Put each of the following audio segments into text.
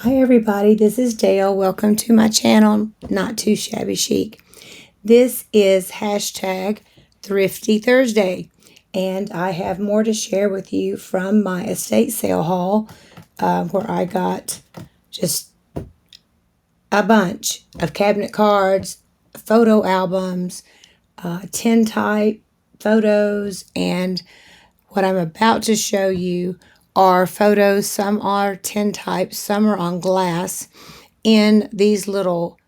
Hi everybody, this is Dale. Welcome to my channel, Not Too Shabby Chic. This is hashtag Thrifty Thursday, and I have more to share with you from my estate sale haul where I got just a bunch of cabinet cards, photo albums, tintype photos, and what I'm about to show you are photos. Some are tintype, some are on glass in these little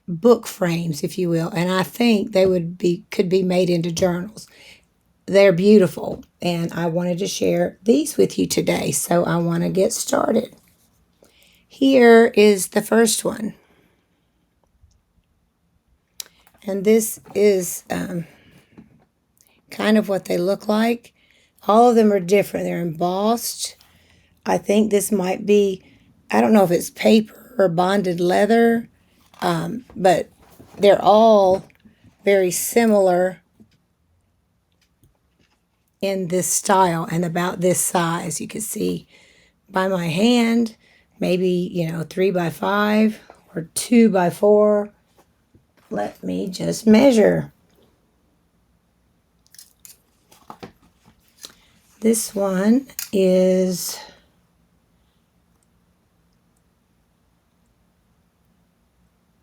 book frames, if you will. And I think they could be made into journals. They're beautiful, and I wanted to share these with you today. So I want to get started. Here is the first one. And this is kind of what they look like. All of them are different. They're embossed. I think this might be, I don't know if it's paper or bonded leather, but they're all very similar in this style and about this size. You can see by my hand, maybe, 3 by 5 or 2 by 4. Let me just measure. This one is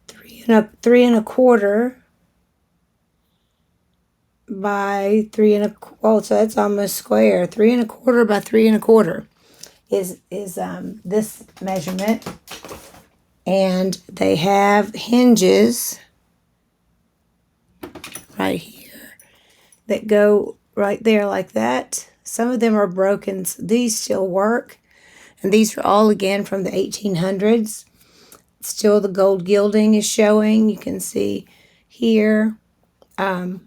3 1/4 by 3 1/4. Oh, so that's almost square. 3 1/4 by 3 1/4 is this measurement, and they have hinges right here that go right there like that. Some of them are broken. So these still work, and these are all again from the 1800s. Still the gold gilding is showing. You can see here. But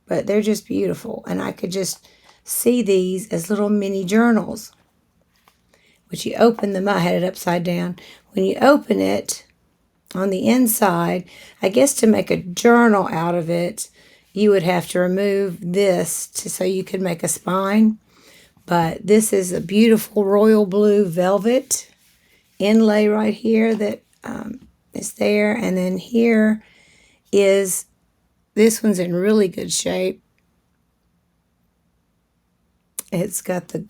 they're just beautiful, and I could just see these as little mini journals. Which you open them, I had it upside down. When you open it on the inside, I guess to make a journal out of it, you would have to remove this so you could make a spine. But this is a beautiful royal blue velvet inlay right here that is there. And then here is, this one's in really good shape. It's got the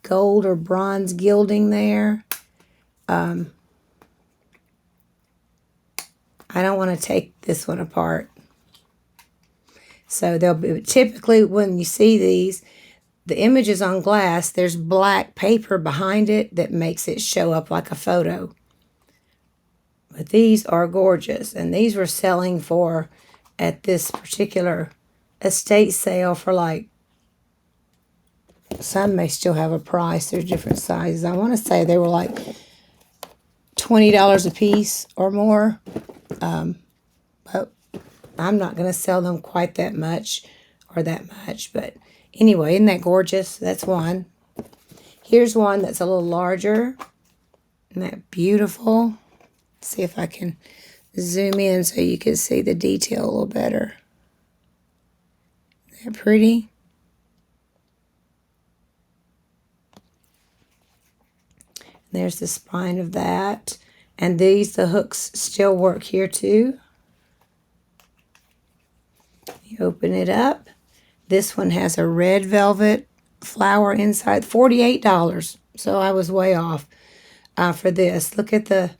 gold or bronze gilding there. I don't want to take this one apart. So they'll be, typically when you see these, the images on glass, there's black paper behind it that makes it show up like a photo. But these are gorgeous, and these were selling for, at this particular estate sale, for like, some may still have a price. There's different sizes. I want to say they were like $20 a piece or more. But I'm not going to sell them quite that much or that much. But anyway, isn't that gorgeous? That's one. Here's one that's a little larger. Isn't that beautiful? Let's see if I can zoom in so you can see the detail a little better. Isn't that pretty? There's the spine of that. And these, the hooks still work here too. You open it up. This one has a red velvet flower inside. $48. So I was way off for this. Look at the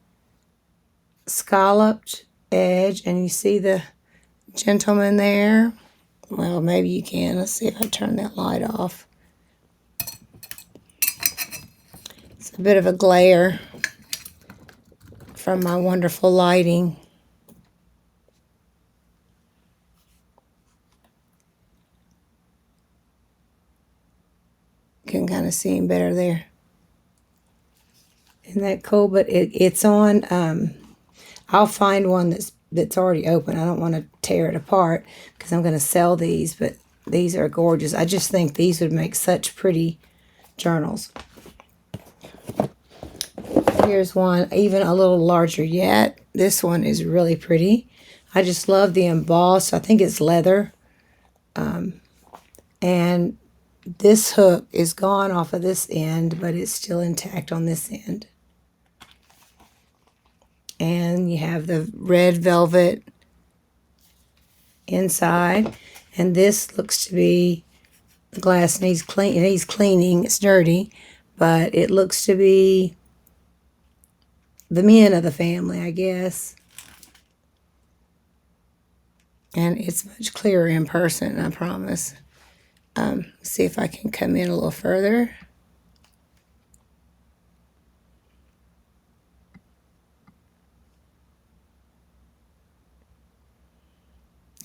scalloped edge. And you see the gentleman there. Well, maybe you can. Let's see if I turn that light off. It's a bit of a glare from my wonderful lighting. You can kind of see him better there. Isn't that cool? But it's on, I'll find one that's already open. I don't want to tear it apart because I'm going to sell these, but these are gorgeous. I just think these would make such pretty journals. Here's one, even a little larger yet. This one is really pretty. I just love the embossed. I think it's leather. And this hook is gone off of this end, but it's still intact on this end. And you have the red velvet inside. And this looks to be, the glass needs cleaning. It's dirty. But it looks to be the men of the family, I guess. And it's much clearer in person, I promise. See if I can come in a little further.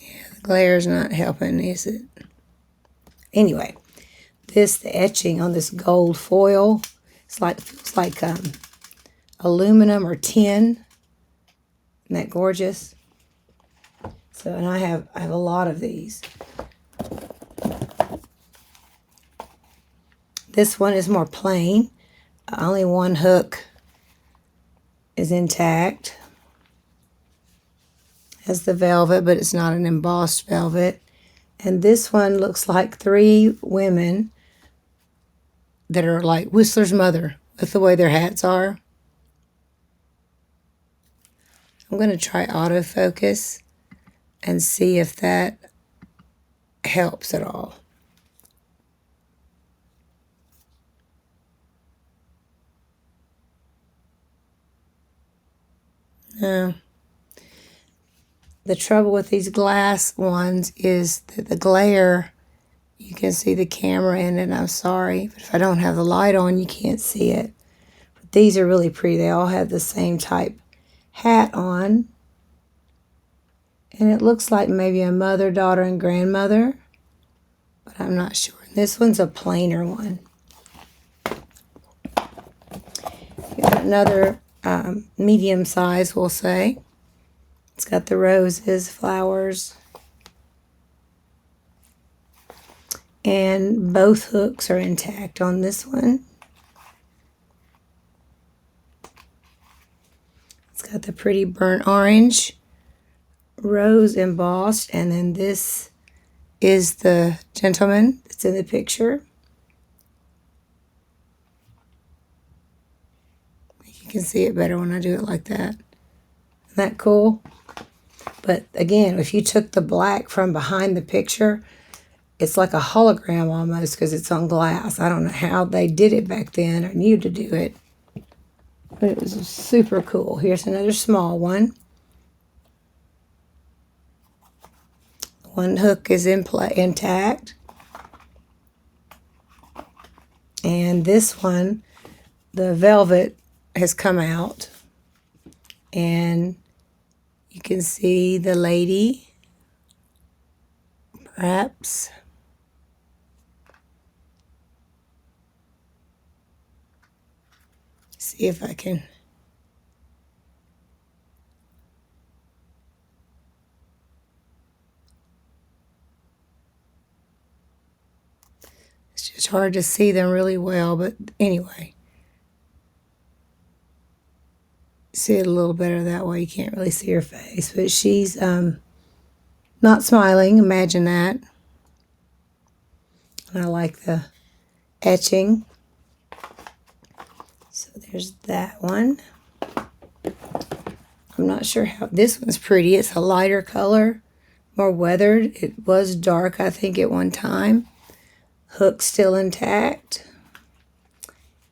Yeah, the glare's not helping, is it? Anyway, the etching on this gold foil, feels like aluminum or tin. Isn't that gorgeous? So, and I have a lot of these. This one is more plain. Only one hook is intact. Has the velvet, but it's not an embossed velvet. And this one looks like 3 women that are like Whistler's mother with the way their hats are. I'm going to try autofocus and see if that helps at all. No. The trouble with these glass ones is that the glare, you can see the camera in it, I'm sorry. But if I don't have the light on, you can't see it. But these are really pretty. They all have the same type hat on. And it looks like maybe a mother, daughter, and grandmother. But I'm not sure. This one's a plainer one. Got another medium size, we'll say. It's got the roses, flowers. And both hooks are intact on this one. It's got the pretty burnt orange, rose embossed, and then this is the gentleman that's in the picture. You can see it better when I do it like that. Isn't that cool? But again, if you took the black from behind the picture, it's like a hologram almost because it's on glass. I don't know how they did it back then or knew to do it. But it was super cool. Here's another small one. One hook is intact. And this one, the velvet has come out. And you can see the lady, perhaps. See if I can. It's just hard to see them really well, but anyway. See it a little better that way. You can't really see her face, but she's not smiling. Imagine that. And I like the etching. So there's that one. I'm not sure how this one's pretty. It's a lighter color, more weathered. It was dark, I think, at one time. Hook still intact.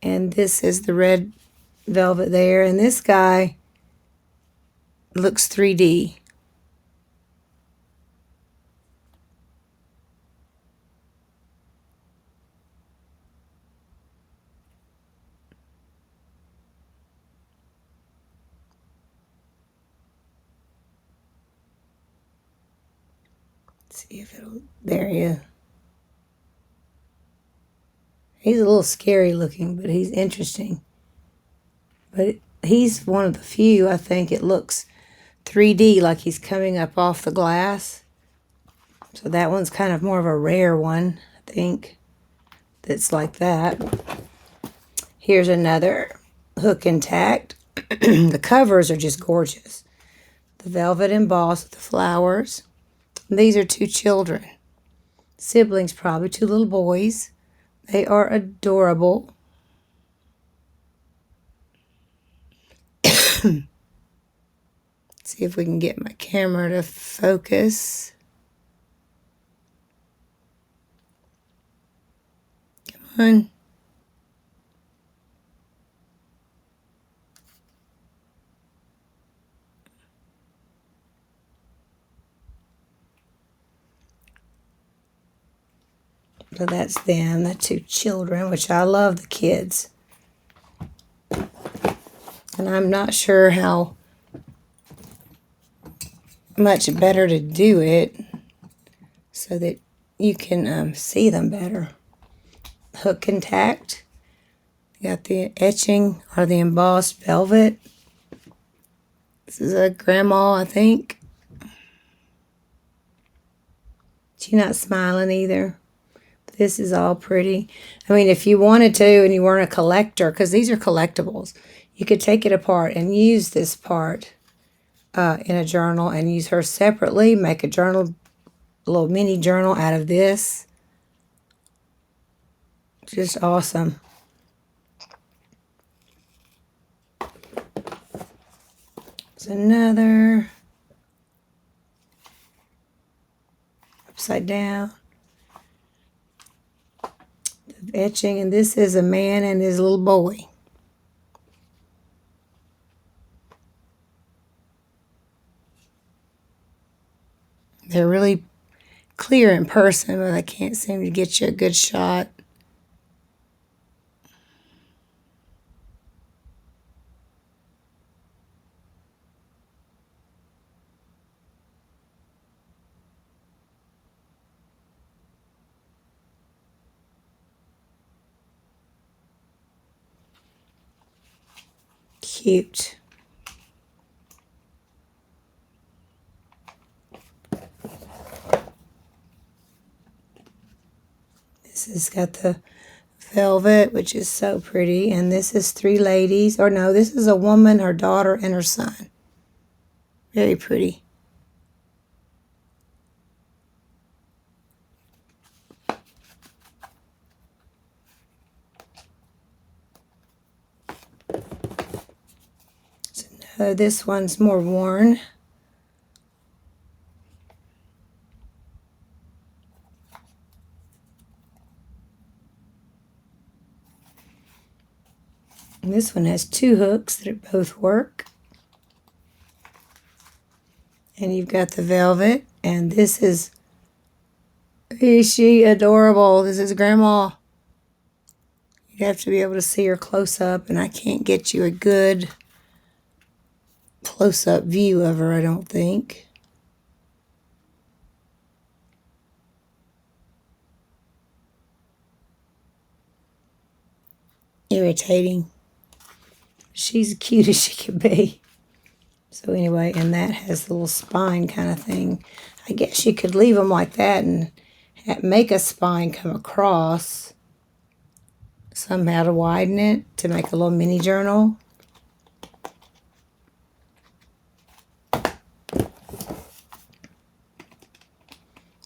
And this is the red velvet there. And this guy looks 3D. See if it'll, there he is. He's a little scary looking, but he's interesting. But he's one of the few, I think, it looks 3D, like he's coming up off the glass. So that one's kind of more of a rare one, I think, that's like that. Here's another hook intact. The covers are just gorgeous. The velvet embossed with the flowers. These are 2 children. Siblings, probably 2 little boys. They are adorable. See if we can get my camera to focus. Come on. So that's them, the two children, which I love the kids. And I'm not sure how much better to do it so that you can see them better. Hook and tacked. You got the etching or the embossed velvet. This is a grandma, I think. She's not smiling either. But this is all pretty. I mean, if you wanted to and you weren't a collector, because these are collectibles, you could take it apart and use this part in a journal and use her separately. Make a journal, a little mini journal out of this. Just awesome. There's another upside down. The etching, and this is a man and his little boy. They're really clear in person, but I can't seem to get you a good shot. Cute. This has got the velvet, which is so pretty. And this is three ladies. Or no, this is a woman, her daughter, and her son. Very pretty. So this one's more worn. And this one has two hooks that both work. And you've got the velvet. And this is she adorable? This is Grandma. You'd have to be able to see her close up. And I can't get you a good close-up view of her, I don't think. Irritating. She's cute as she can be. So anyway, and that has the little spine kind of thing. I guess you could leave them like that and make a spine come across somehow to widen it, to make a little mini journal.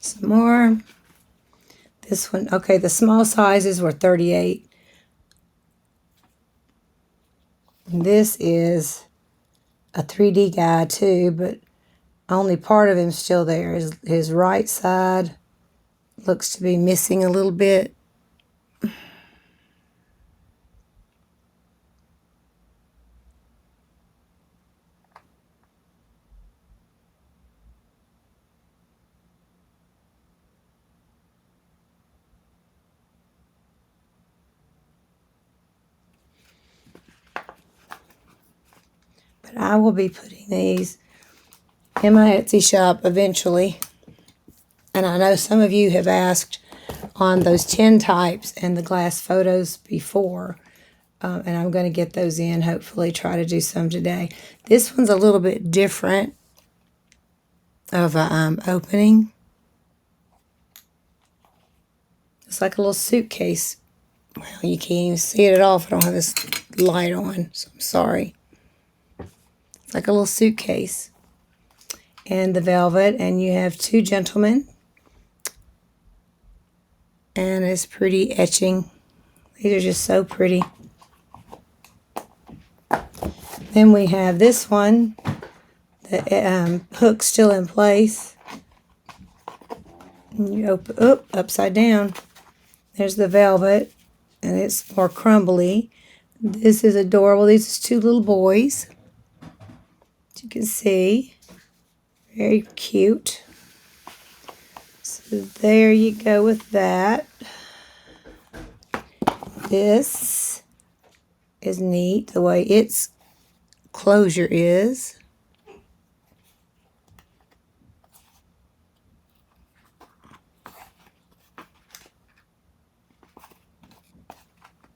Some more. This one, okay, the small sizes were 38. This is a 3D guy too, but only part of him's still there. His right side looks to be missing a little bit. But I will be putting these in my Etsy shop eventually. And I know some of you have asked on those tin types and the glass photos before. And I'm going to get those in, hopefully try to do some today. This one's a little bit different of a opening. It's like a little suitcase. Well, you can't even see it at all if I don't have this light on, so I'm sorry. It's like a little suitcase. And the velvet, and you have two gentlemen. And it's pretty etching. These are just so pretty. Then we have this one. The hook's still in place. And you open, upside down. There's the velvet, and it's more crumbly. This is adorable. These are two little boys. As you can see, very cute. So there you go with that. This is neat, the way its closure is.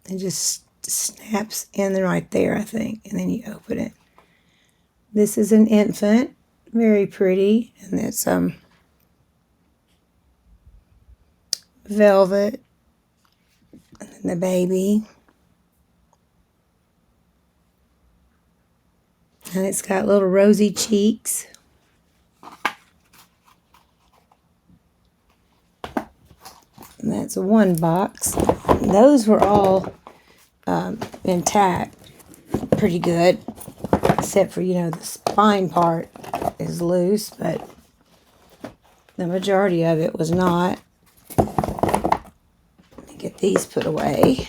It just snaps in right there, I think, and then you open it. This is an infant, very pretty, and it's velvet, and then the baby, and it's got little rosy cheeks. And that's one box. And those were all intact, pretty good, except for, the spine part is loose, but the majority of it was not. Let me get these put away.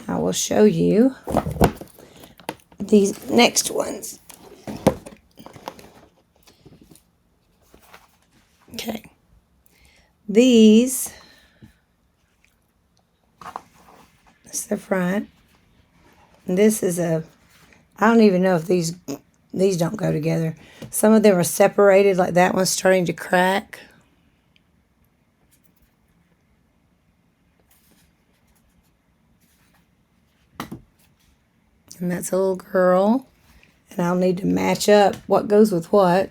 I will show you these next ones. Okay. These, that's the front. And this is I don't even know if these don't go together. Some of them are separated, like that one's starting to crack. And that's a little girl. And I'll need to match up what goes with what.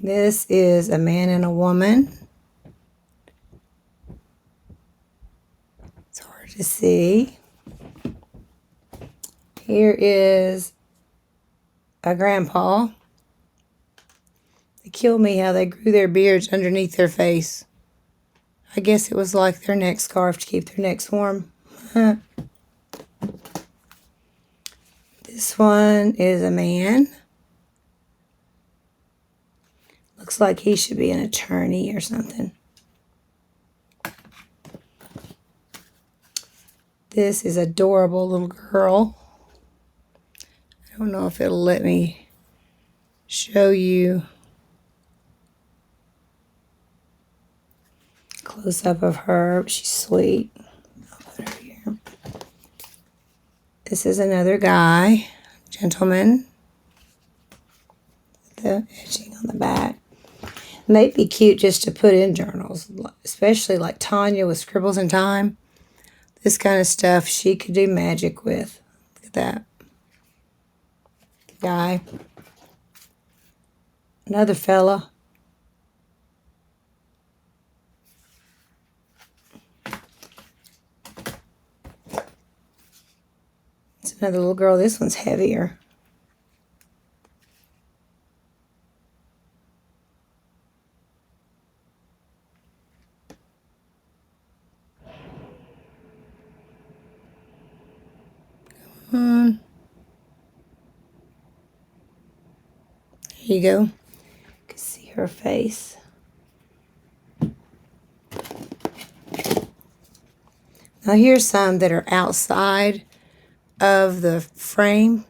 This is a man and a woman. It's hard to see. Here is a grandpa. It killed me how they grew their beards underneath their face. I guess it was like their neck scarf to keep their necks warm. This one is a man. Looks like he should be an attorney or something. This is adorable little girl. I don't know if it'll let me show you close up of her. She's sweet. I'll put her here. This is another guy, gentleman. The etching on the back. Might be cute just to put in journals, especially like Tanya with Scribbles in Time. This kind of stuff she could do magic with. Look at that. Guy. Another fella. It's another little girl. This one's heavier. There you go. You can see her face. Now here's some that are outside of the frame.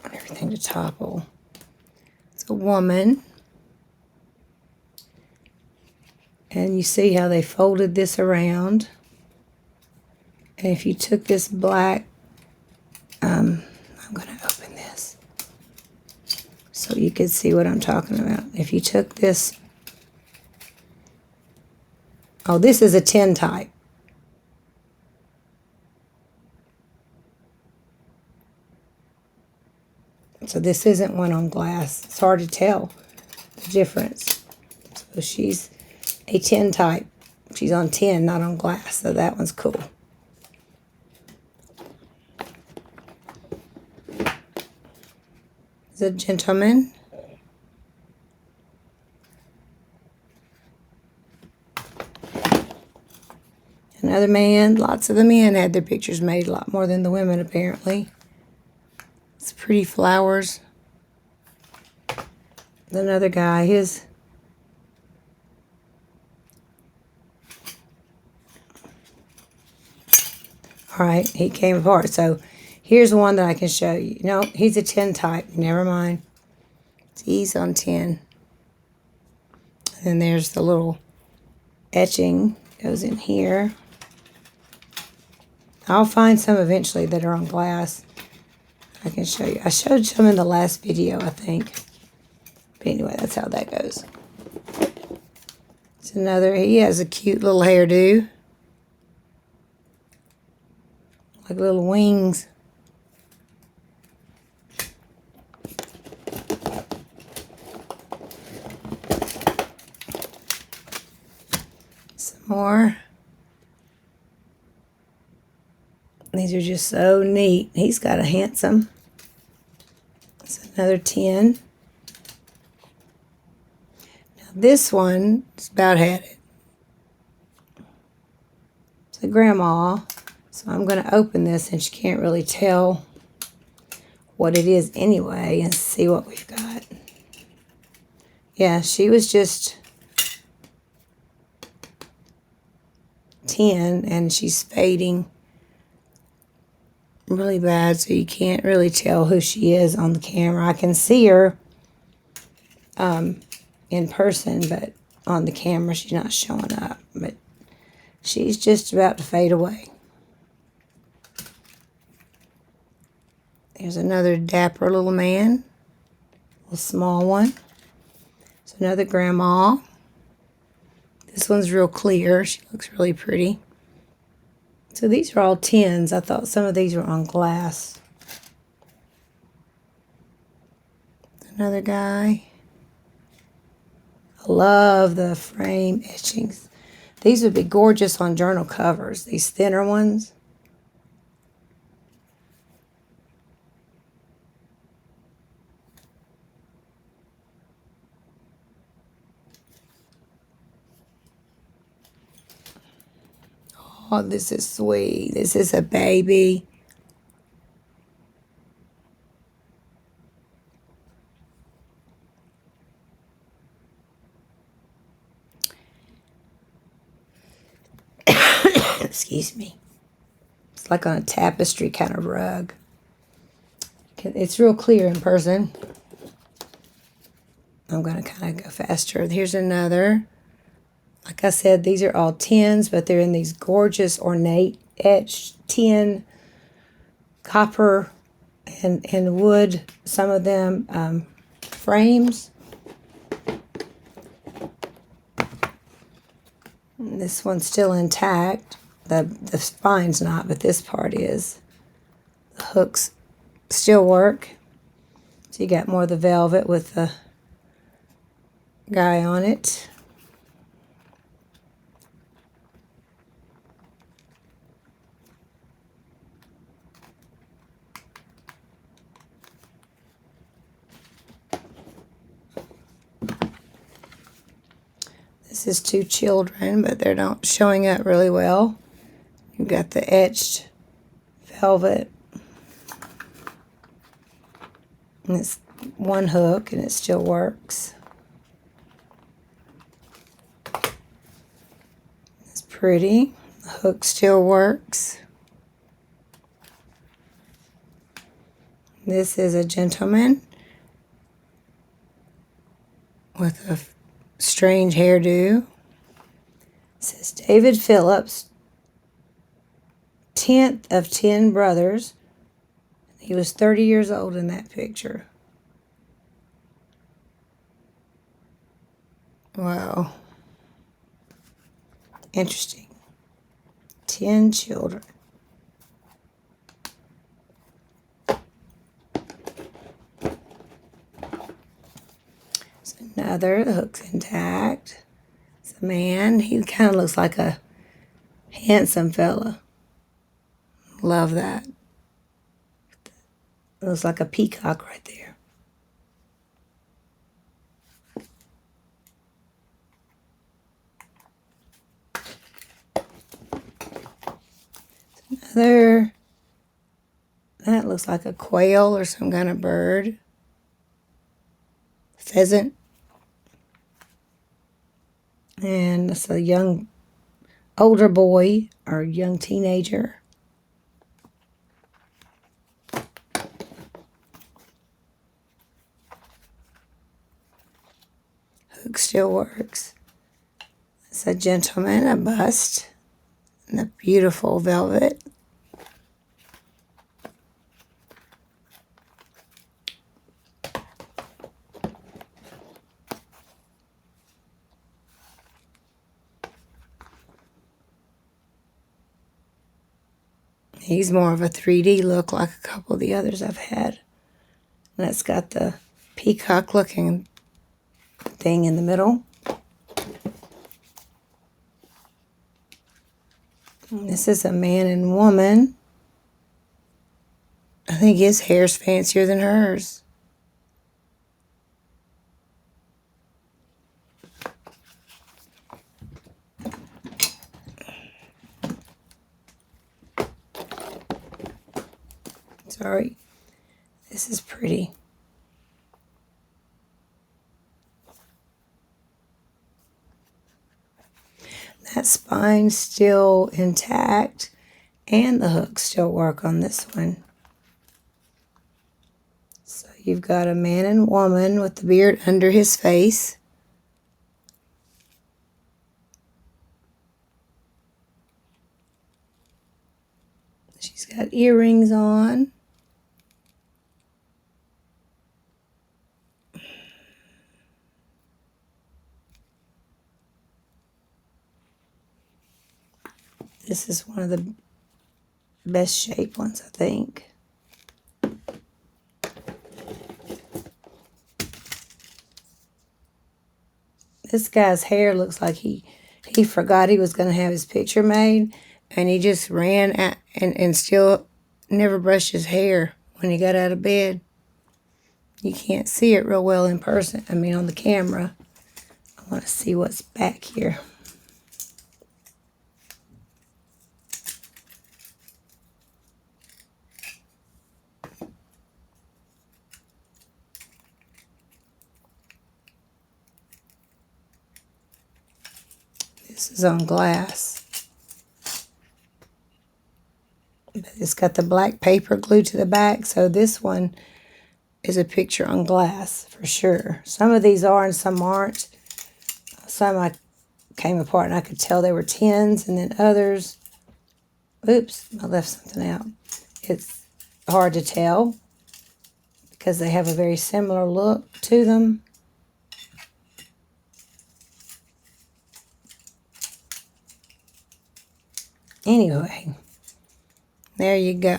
Everything to topple. It's a woman. And you see how they folded this around. And if you took this black, I'm going to open this so you can see what I'm talking about. If you took this, oh, this is a tin type. So this isn't one on glass. It's hard to tell the difference. So she's a tin type. She's on tin, not on glass. So that one's cool. It's a gentleman. another man. Lots of the men had their pictures made, a lot more than the women apparently. It's pretty flowers. Another guy, his alright, he came apart. So here's one that I can show you. No, he's a 10 type. Never mind. He's on 10. And then there's the little etching goes in here. I'll find some eventually that are on glass. I can show you. I showed some in the last video, I think. But anyway, that's how that goes. It's another, he has a cute little hairdo. Like little wings. Some more. These are just so neat. He's got a handsome. It's another 10. Now this one is about had it. It's a grandma. So I'm going to open this and she can't really tell what it is anyway and see what we've got. Yeah, she was just 10 and she's fading really bad, so you can't really tell who she is on the camera. I can see her in person, but on the camera she's not showing up. But she's just about to fade away. There's another dapper little man, a small one. It's another grandma. This one's real clear. She looks really pretty. So these are all 10s. I thought some of these were on glass. Another guy. I love the frame etchings. These would be gorgeous on journal covers, these thinner ones. Oh, this is sweet. This is a baby. Excuse me. It's like on a tapestry kind of rug. It's real clear in person. I'm going to kind of go faster. Here's another. Like I said, these are all 10s, but they're in these gorgeous ornate etched tin, copper, and wood. Some of them frames. And this one's still intact. The spine's not, but this part is. The hooks still work. So you got more of the velvet with the guy on it. This is two children, but they're not showing up really well. You've got the etched velvet. And it's one hook, and it still works. It's pretty. The hook still works. This is a gentleman with a strange hairdo. It says David Phillips, 10th of 10 brothers. He was 30 years old in that picture. Wow. Interesting. 10 children. Another, the hook's intact. It's a man. He kind of looks like a handsome fella. Love that. Looks like a peacock right there. Another, that looks like a quail or some kind of bird. Pheasant. And it's a young, older boy or young teenager. Hook still works. It's a gentleman, a bust, and a beautiful velvet. He's more of a 3D look like a couple of the others I've had. And it's got the peacock looking thing in the middle. And this is a man and woman. I think his hair's fancier than hers. Sorry. This is pretty. That spine's still intact, and the hooks still work on this one. So you've got a man and woman with the beard under his face. She's got earrings on. This is one of the best shaped ones, I think. This guy's hair looks like he forgot he was going to have his picture made, and he just ran at, and still never brushed his hair when he got out of bed. You can't see it real well in person, I mean on the camera. I want to see what's back here. This is on glass. But it's got the black paper glued to the back, so this one is a picture on glass for sure. Some of these are and some aren't. Some I came apart and I could tell they were tins, and then others, oops, I left something out. It's hard to tell because they have a very similar look to them. Anyway, there you go.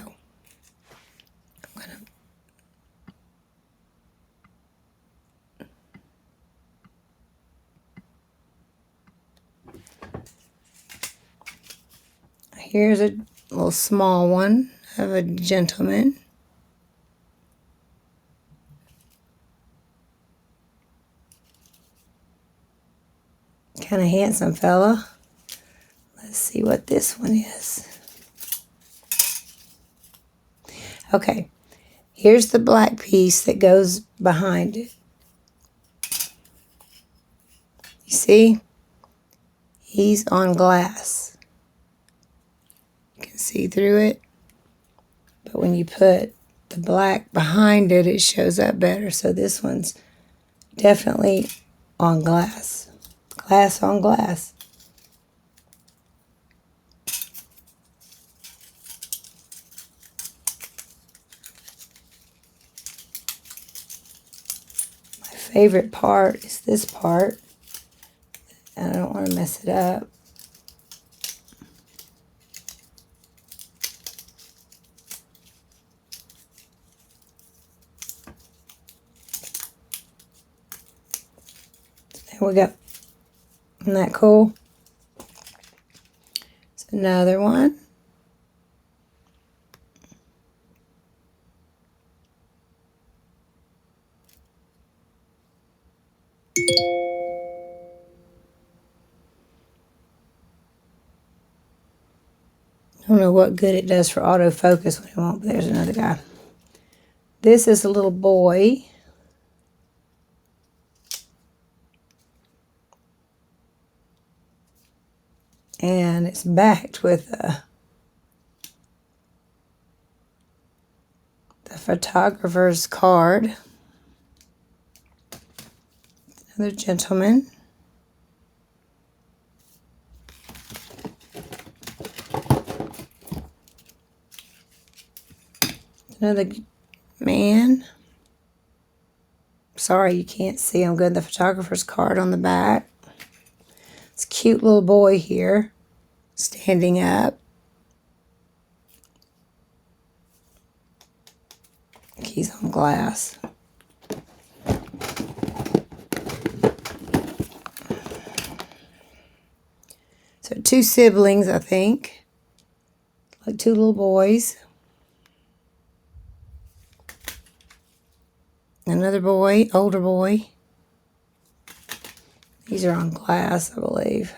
Here's a little small one of a gentleman. Kind of handsome fella. Let's see what this one is. Okay, here's the black piece that goes behind it. You see? He's on glass. You can see through it. But when you put the black behind it, it shows up better. So this one's definitely on glass. Glass on glass. My favorite part is this part. And I don't want to mess it up. There we go. Isn't that cool? It's another one. I don't know what good it does for autofocus when it won't, but there's another guy. This is a little boy. And it's backed with the photographer's card. Another gentleman. Another man. Sorry you can't see. I'm good. The photographer's card on the back. It's a cute little boy here, standing up. He's on glass. So 2 siblings, I think. Like 2 little boys. Another boy, older boy. These are on glass, I believe.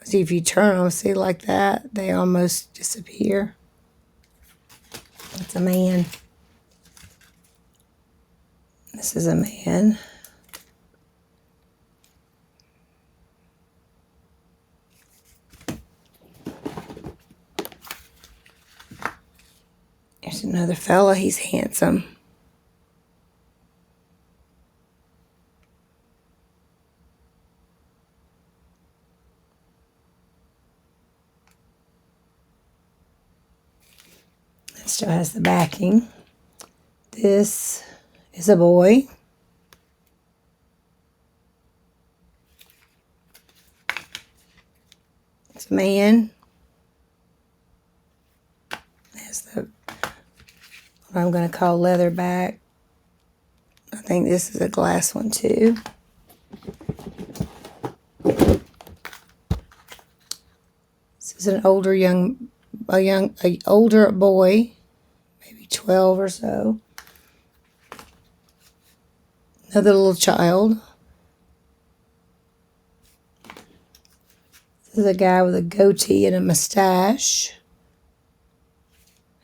See, if you turn them, see like that, they almost disappear. That's a man. This is a man. There's another fella. He's handsome. It still has the backing. This is a boy. It's a man. Has the what I'm going to call leather back. I think this is a glass one too. This is an older older boy, maybe 12 or so. Another little child. This is a guy with a goatee and a mustache.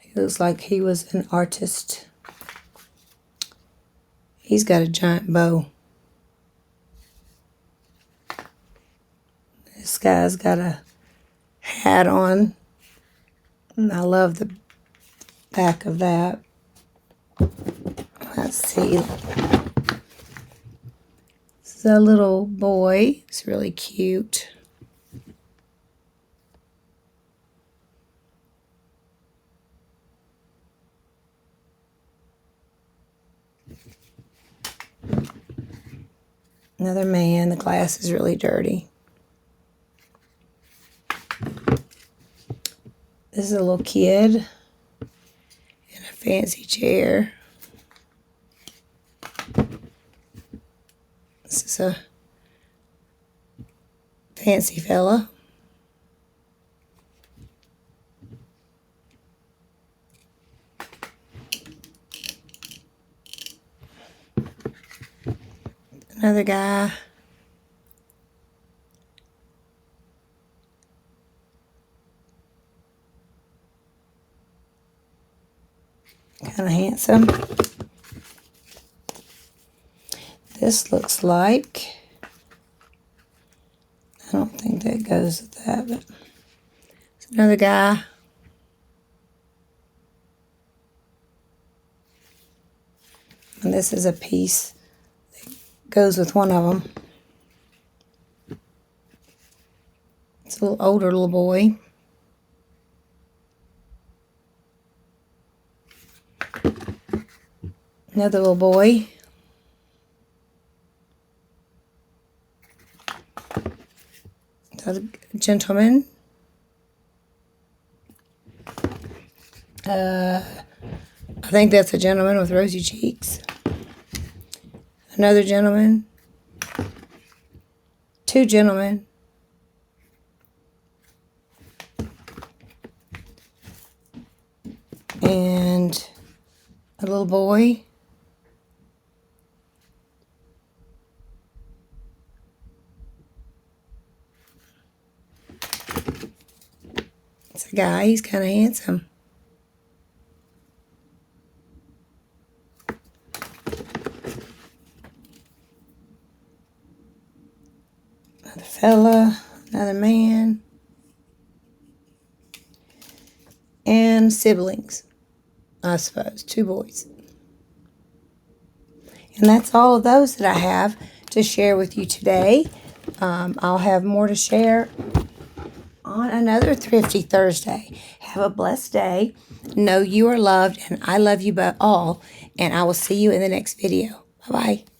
He looks like he was an artist. He's got a giant bow. This guy's got a hat on. And I love the back of that. Let's see. This is a little boy. It's really cute. Another man. The glass is really dirty. This is a little kid in a fancy chair. This is a fancy fella. Another guy. Kind of handsome. This looks like, I don't think that goes with that, but it's another guy. And this is a piece that goes with one of them. It's a little older little boy. Another little boy. Another gentleman. I think that's a gentleman with rosy cheeks. Another gentleman. 2 gentlemen. And a little boy. the guy. He's kind of handsome. Another fella, another man, and siblings, I suppose, 2 boys. And that's all of those that I have to share with you today. I'll have more to share on another Thrifty Thursday. Have a blessed day. Know you are loved, and I love you all. And I will see you in the next video. Bye-bye.